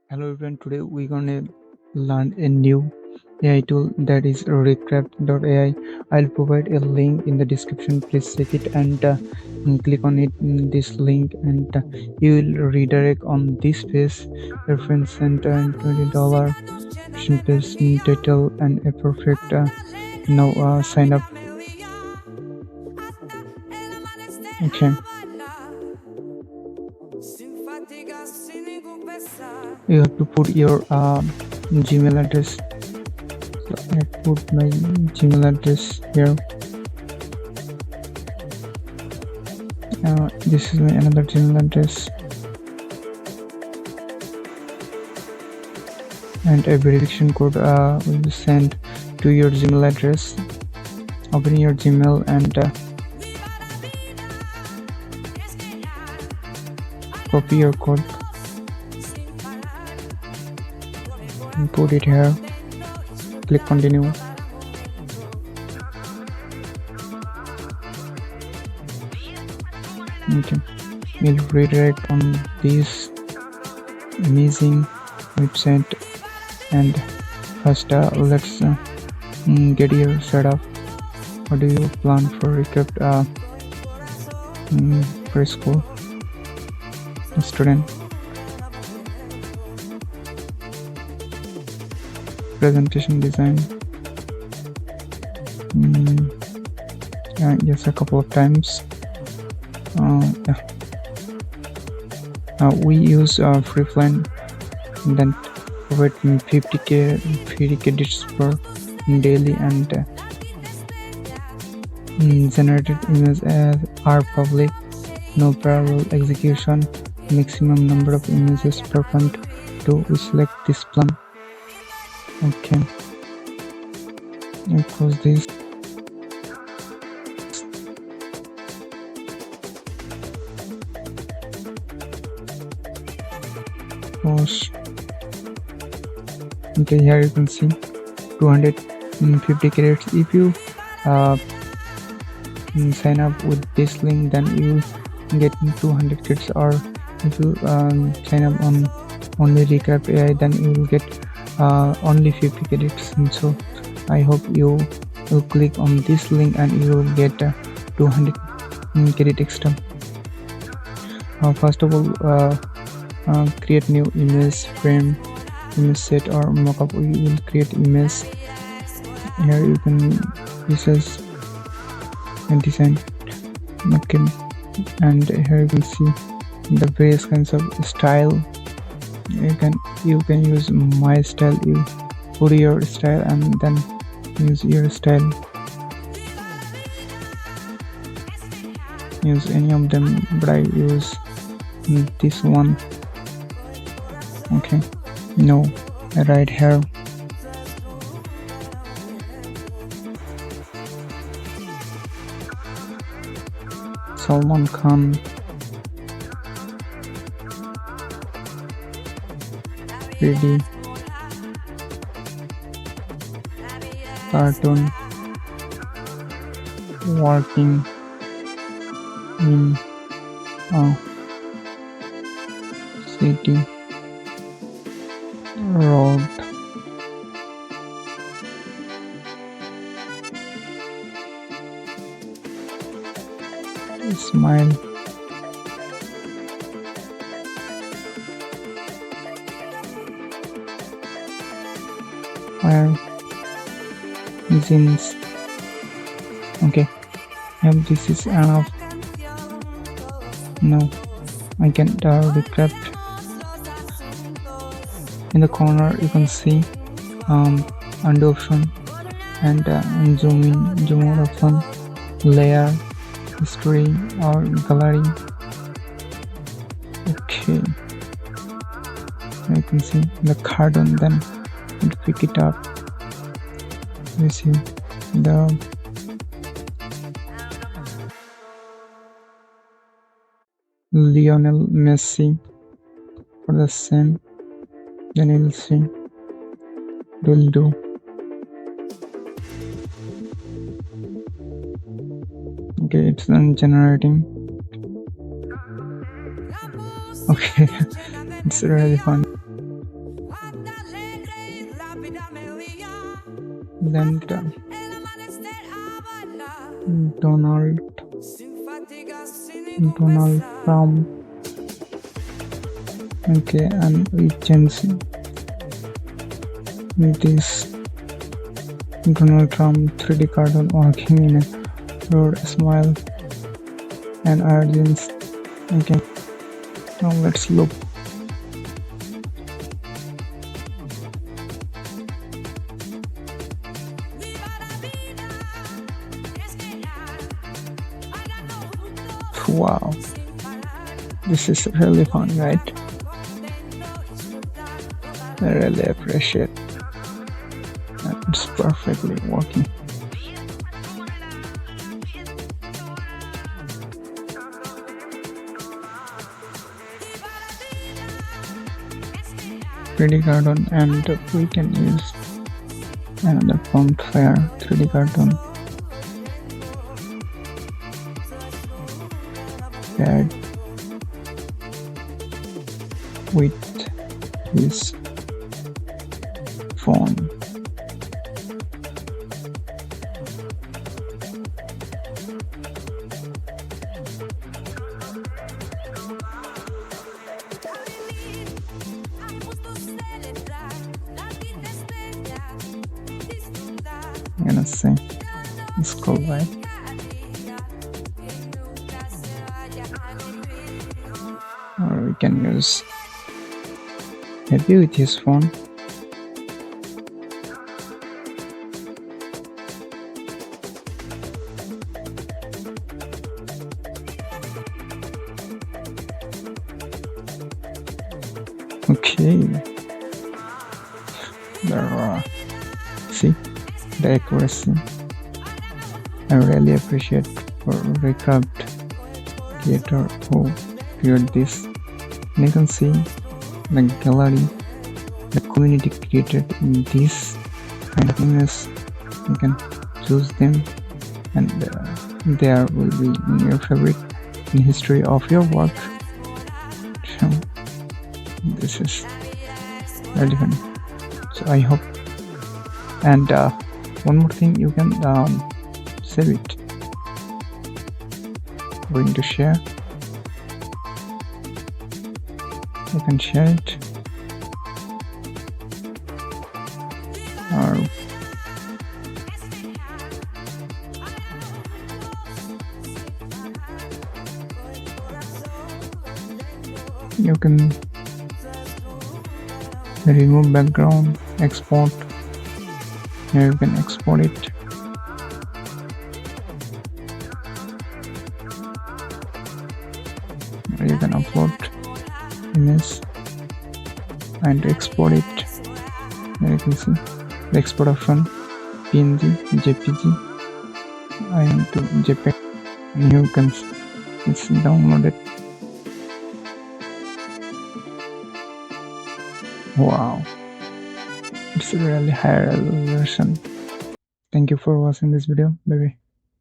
Hello everyone, today we're gonna learn a new AI tool that is Recraft AI. I'll provide a link in the description. Please check it and click on it this link and you will redirect on this page. Reference center and $20 page title and a perfect now sign up. Okay, you have to put your Gmail address. So I put my Gmail address here. This is my another Gmail address and a verification code will be sent to your Gmail address. Open your Gmail and copy your code and put it here. Click continue. Okay, we'll redirect on this amazing website and first let's get your setup. What do you plan for Recraft preschool student? Presentation design. Yes, a couple of times. We use free plan and then provide 50 credits per daily and generated images are public, no parallel execution, maximum number of images per month. To select this plan. Okay, and close this. Close. Okay, here you can see 250 credits. If you sign up with this link, then you get 200 credits, or if you sign up on only Recraft AI, then you will get only 50 credits. And so I hope you will click on this link and you will get 200 credit extra. First of all, create new image frame, image set or mockup. We will create image. Here you can use and design. Okay, and here you can see the various kinds of style. You can use my style. You put your style and then use your style. Use any of them, but I use this one. Okay, no, right here. Salman Khan. Ready. Cartoon. Working in a city road. Smile. Fire. Jeans. Okay, and this is enough. No, I can Recraft. In the corner you can see undo option and zoom in, zoom out option, layer, history or gallery. Okay, you can see the cartoon, then pick it up. You see the Lionel Messi for the same. Then you will see it will do. Okay, it's done generating. Okay, it's really fun. then Donald Trump. Okay, and we can see this Donald Trump 3D cartoon walking in a road, smile and urgency. Okay, now let's look. Wow, this is really fun, right? I really appreciate that. It's perfectly working. Pretty cartoon, and we can use another font fair 3D cartoon paired with this phone. I'm gonna say it's cool, right? Or we can use maybe with his phone. Okay, there see the accuracy. I really appreciate for Recraft creator who created this. And you can see the gallery the community created in this kind of images. You can choose them, and there will be in your favorite in history of your work. So this is really fun. So I hope, and one more thing, you can save it. Going to share, you can share it, or you can remove background, export. Here you can export it. Here you can upload image and export it. Here you can see the export option: PNG, JPG, and to JPEG. And you can see it's downloaded. Wow, it's a really high resolution. Thank you for watching this video. Bye bye.